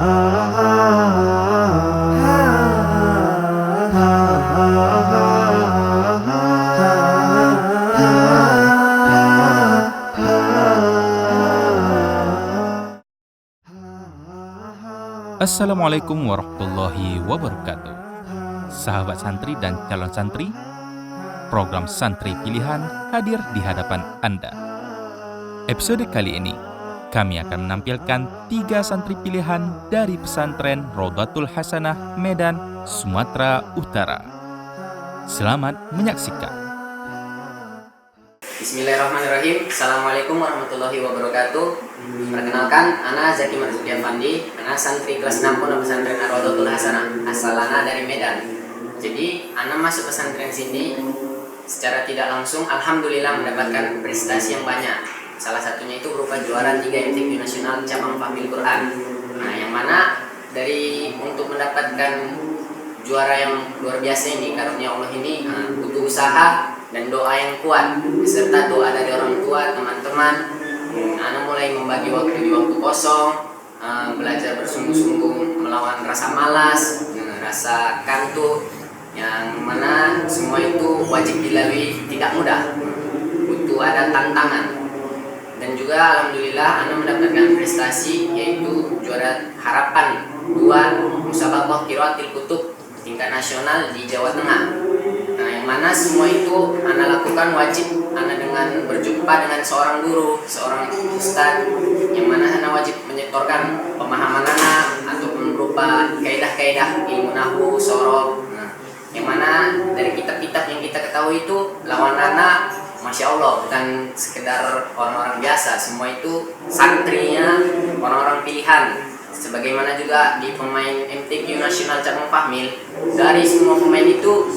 Assalamualaikum warahmatullahi wabarakatuh. Sahabat santri dan calon santri, program Santri Pilihan hadir di hadapan Anda. Episode kali ini, kami akan menampilkan 3 santri pilihan dari pesantren Rodatul Hasanah, Medan, Sumatera Utara. Selamat menyaksikan. Bismillahirrahmanirrahim. Assalamualaikum warahmatullahi wabarakatuh. Perkenalkan, Ana Zaki Marzuki Fandi, Ana santri kelas 6 Pondok Pesantren Rodatul Hasanah, asal Ana dari Medan. Jadi, Ana masuk pesantren sini secara tidak langsung, alhamdulillah mendapatkan prestasi yang banyak. Salah satunya itu berupa juara 3 MTQ Nasional cabang Fahmil Quran. Nah, yang mana dari untuk mendapatkan juara yang luar biasa ini, karunia Allah ini butuh usaha dan doa yang kuat beserta doa dari orang tua, teman-teman. Ana mulai membagi waktu di waktu kosong, belajar bersungguh-sungguh melawan rasa malas, rasa kantuk, yang mana semua itu wajib dilalui, tidak mudah, butuh ada tantangan. Dan juga alhamdulillah Ana mendapatkan prestasi yaitu juara harapan 2 Musabaqah Qiraatil Kutub tingkat nasional di Jawa Tengah. Nah, yang mana semua itu Ana lakukan wajib Ana dengan berjumpa dengan seorang guru, seorang ustaz, yang mana Ana wajib menyetorkan pemahaman Ana ataupun berupa kaidah-kaidah ilmu nahwu, sorof. Nah, yang mana dari kitab-kitab yang kita ketahui itu lawan Ana, masya Allah, bukan sekedar orang-orang biasa, semua itu santrinya orang-orang pilihan. Sebagaimana juga di pemain MTQ Nasional cabang Fahmil, dari semua pemain itu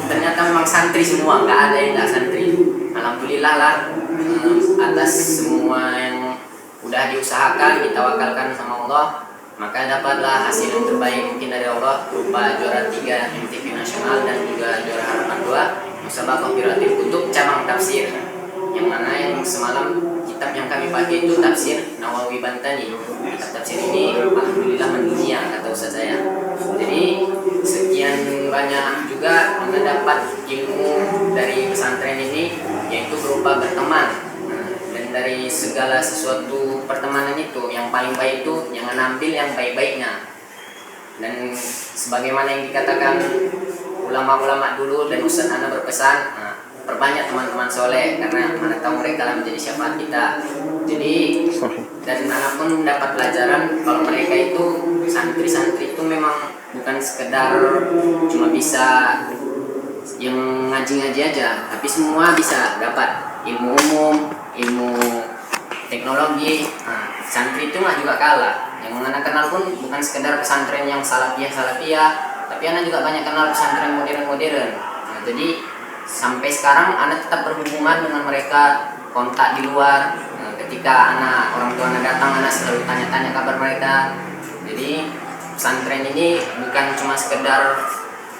ternyata memang santri semua, nggak ada yang nggak santri. Alhamdulillah lah, atas semua yang udah diusahakan, ditawakalkan sama Allah, maka dapatlah hasil yang terbaik mungkin dari Allah berupa juara 3 MTQ Nasional dan juga juara harapan 2 Musabaqah Qiraatil Kutub cabang tafsir, yang mana yang semalam kitab yang kami pakai itu tafsir Nawawi Bantani. Kitab tafsir ini alhamdulillah mendunia, kata ustaz saya. Jadi sekian banyak juga Anda dapat ilmu dari pesantren ini, yaitu berupa berteman. Dan dari segala sesuatu pertemanan itu, yang paling baik itu jangan ambil yang baik-baiknya. Dan sebagaimana yang dikatakan ulama-ulama dulu dan ustaz Anda berpesan, perbanyak teman-teman soleh, karena mana tahu mereka lah menjadi syafaat kita. Jadi dan anak pun mendapat pelajaran kalau mereka itu santri-santri itu memang bukan sekedar cuma bisa yang ngaji-ngaji aja, tapi semua bisa dapat ilmu umum, ilmu teknologi. Santri itu nggak juga kalah. Yang anak kenal pun bukan sekedar pesantren yang salafiyah, tapi anak juga banyak kenal pesantren modern-modern. Jadi sampai sekarang anak tetap berhubungan dengan mereka, kontak di luar. Ketika orang tua anak datang, anak selalu tanya-tanya kabar mereka. Jadi pesantren ini bukan cuma sekedar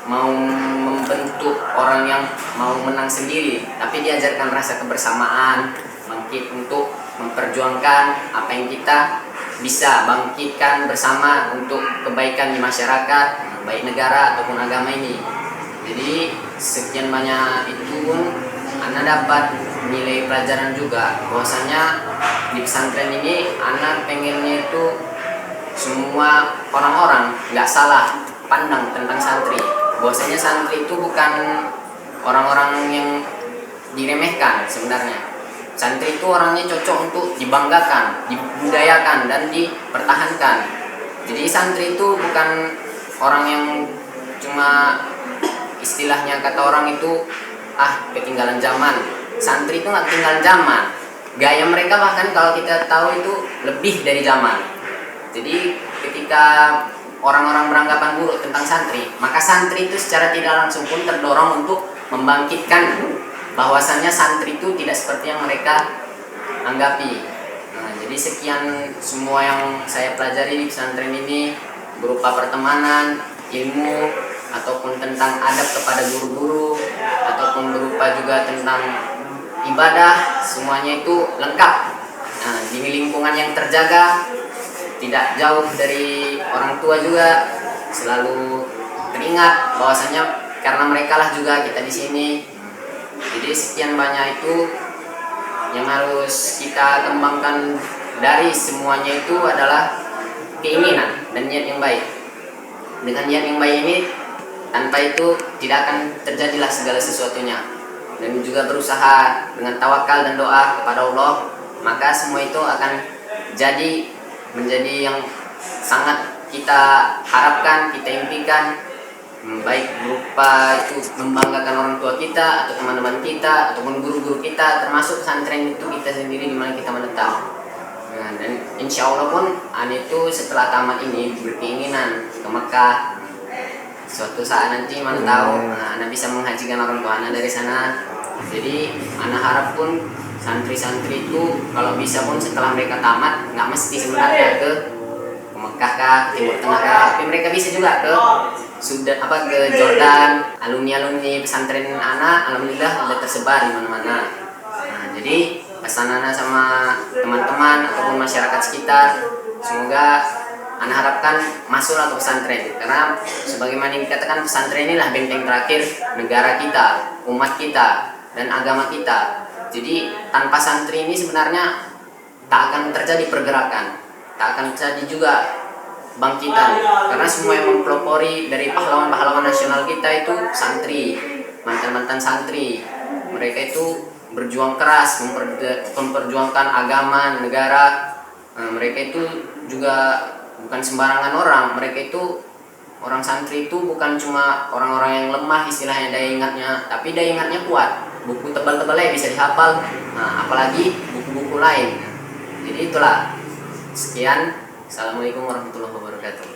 mau membentuk orang yang mau menang sendiri, tapi diajarkan rasa kebersamaan, bangkit untuk memperjuangkan apa yang kita bisa bangkitkan bersama untuk kebaikan di masyarakat, baik negara ataupun agama ini. Jadi sekian banyak itu pun Anda dapat nilai pelajaran juga, bahwasanya di pesantren ini Anda pengennya itu semua orang-orang nggak salah pandang tentang santri, bahwasanya santri itu bukan orang-orang yang diremehkan. Sebenarnya santri itu orangnya cocok untuk dibanggakan, dibudayakan dan dipertahankan. Jadi santri itu bukan orang yang cuma istilahnya kata orang itu ketinggalan zaman. Santri itu nggak ketinggalan zaman, gaya mereka bahkan kalau kita tahu itu lebih dari zaman. Jadi ketika orang-orang beranggapan buruk tentang santri, maka santri itu secara tidak langsung pun terdorong untuk membangkitkan bahwasannya santri itu tidak seperti yang mereka anggapi. Jadi sekian semua yang saya pelajari di pesantren ini berupa pertemanan, ilmu, ataupun tentang adab kepada guru-guru, ataupun berupa juga tentang ibadah, semuanya itu lengkap. Di lingkungan yang terjaga, tidak jauh dari orang tua juga, selalu teringat bahwasanya karena mereka lah juga kita di sini. Jadi sekian banyak itu yang harus kita kembangkan dari semuanya itu adalah keinginan dan niat yang baik. Dengan niat yang baik ini, tanpa itu tidak akan terjadilah segala sesuatunya. Dan juga berusaha dengan tawakal dan doa kepada Allah, maka semua itu akan menjadi yang sangat kita harapkan, kita impikan, baik berupa itu membanggakan orang tua kita atau teman-teman kita ataupun guru-guru kita, termasuk pesantren itu kita sendiri di mana kita menetap. Nah, dan insya Allah pun itu setelah tamat ini berkeinginan ke Mekah. Suatu saat nanti mana tahu anak bisa menghajikan orang tua anak dari sana. Jadi anak harap pun santri-santri itu kalau bisa pun setelah mereka tamat, nggak mesti sebenarnya ke Mekah kah, ke Timur Tengah kah, tapi mereka bisa juga ke ke Jordan. Alumni pesantren anak alhamdulillah sudah tersebar di mana-mana. Nah, jadi pesan anak sama teman-teman ataupun masyarakat sekitar, semoga anak harapkan masuklah ke pesantren, karena sebagaimana dikatakan pesantren inilah benteng terakhir negara kita, umat kita, dan agama kita. Jadi tanpa santri ini sebenarnya tak akan terjadi pergerakan, tak akan terjadi juga bangkitan, karena semua yang mempelopori dari pahlawan-pahlawan nasional kita itu santri, mantan-mantan santri. Mereka itu berjuang keras memperjuangkan agama, negara. Mereka itu juga bukan sembarangan orang. Mereka itu orang santri itu bukan cuma orang-orang yang lemah istilahnya daya ingatnya, tapi daya ingatnya kuat. Buku tebal-tebalnya bisa dihafal, apalagi buku-buku lain. Jadi itulah. Sekian. Assalamualaikum warahmatullahi wabarakatuh.